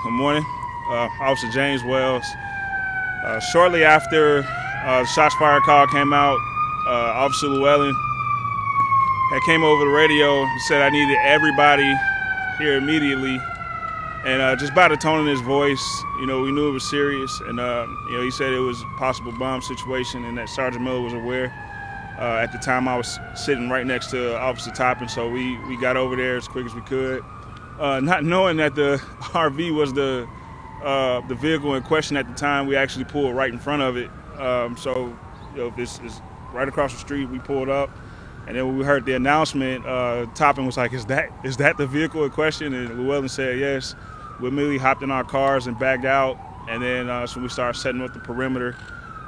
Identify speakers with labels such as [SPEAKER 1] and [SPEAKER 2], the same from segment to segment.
[SPEAKER 1] Good morning. Officer James Wells. Shortly after the shots fired call came out, Officer Llewellyn had came over the radio and said I needed everybody here immediately. And just by the tone of his voice, we knew it was serious. And, he said it was a possible bomb situation and that Sergeant Miller was aware. At the time, I was sitting right next to Officer Toppin, so we got over there as quick as we could. Not knowing that the RV was the vehicle in question at the time, we actually pulled right in front of it. This is right across the street. We pulled up, and then when we heard the announcement, Toppin was like, "Is that the vehicle in question?" And Llewellyn said yes. We immediately hopped in our cars and backed out, and then so we started setting up the perimeter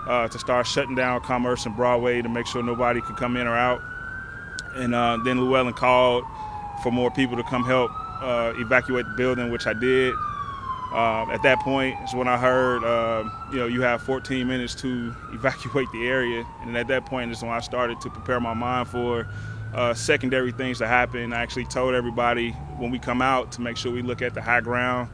[SPEAKER 1] to start shutting down Commerce and Broadway to make sure nobody could come in or out. And then Llewellyn called for more people to come help evacuate the building, which I did. At that point is when I heard, you have 14 minutes to evacuate the area. And at that point is when I started to prepare my mind for secondary things to happen. I actually told everybody when we come out to make sure we look at the high ground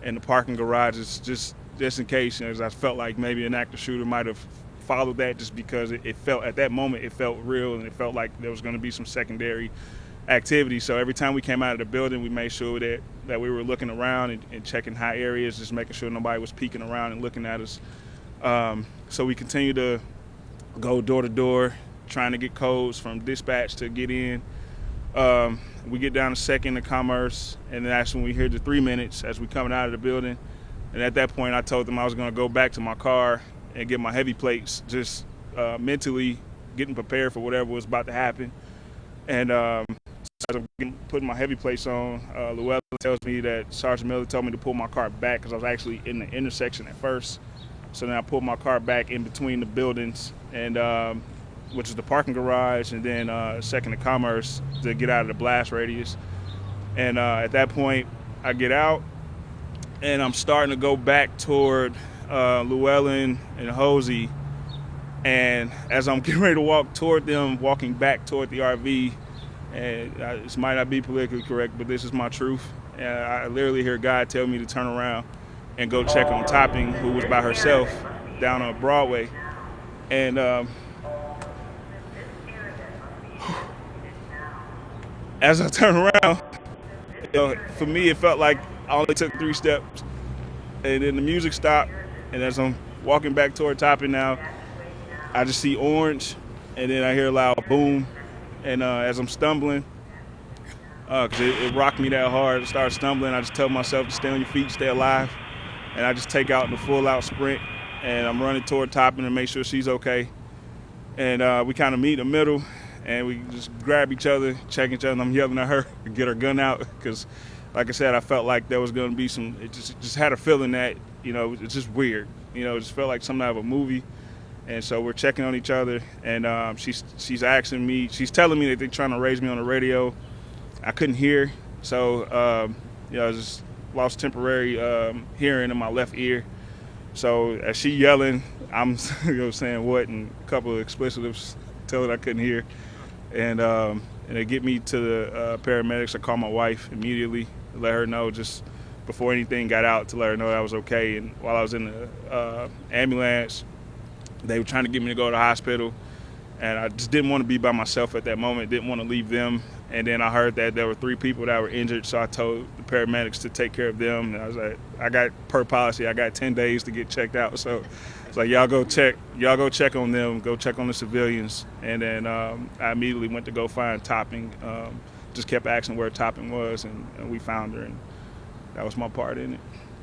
[SPEAKER 1] and the parking garages just in case, as I felt like maybe an active shooter might have followed that, just because it felt, at that moment, it felt real and it felt like there was going to be some secondary activity. So every time we came out of the building, we made sure that we were looking around and checking high areas, just making sure nobody was peeking around and looking at us. So we continue to go door to door, trying to get codes from dispatch to get in. We get down to Second and Commerce, and that's when we hear the 3 minutes as we coming out of the building. And at that point, I told them I was going to go back to my car and get my heavy plates, just mentally getting prepared for whatever was about to happen. And as I'm putting my heavy plates on, Llewellyn tells me that Sergeant Miller told me to pull my car back because I was actually in the intersection at first. So then I pulled my car back in between the buildings, and which is the parking garage, and then Second and Commerce to get out of the blast radius. And at that point, I get out, and I'm starting to go back toward Llewellyn and Hosey. And as I'm getting ready to walk toward them, walking back toward the RV, and this might not be politically correct, but this is my truth. And I literally hear God tell me to turn around and go check on Topping, who was by herself down on Broadway. And as I turn around, for me, it felt like I only took 3 steps. And then the music stopped, and as I'm walking back toward Topping now, I just see orange, and then I hear a loud boom. And as I'm stumbling, because it rocked me that hard, I started stumbling. I just tell myself to stay on your feet, stay alive. And I just take out in the full-out sprint, and I'm running toward Topping to make sure she's okay. And we kind of meet in the middle, and we just grab each other, check each other, and I'm yelling at her to get her gun out because, like I said, I felt like there was going to be it just had a feeling that, it's just weird. It just felt like something out of a movie. And so we're checking on each other, and she's asking me, she's telling me that they're trying to raise me on the radio. I couldn't hear, so I just lost temporary hearing in my left ear. So as she yelling, I'm saying what, and a couple of explicitives, tell her I couldn't hear. And they get me to the paramedics. I call my wife immediately to let her know, just before anything got out, to let her know that I was okay. And while I was in the ambulance, they were trying to get me to go to the hospital, and I just didn't want to be by myself at that moment, didn't want to leave them. And then I heard that there were 3 people that were injured, so I told the paramedics to take care of them. And I was like, per policy, I got 10 days to get checked out. So it's like, y'all go check on them, go check on the civilians. And then I immediately went to go find Topping, just kept asking where Topping was, and we found her, and that was my part in it.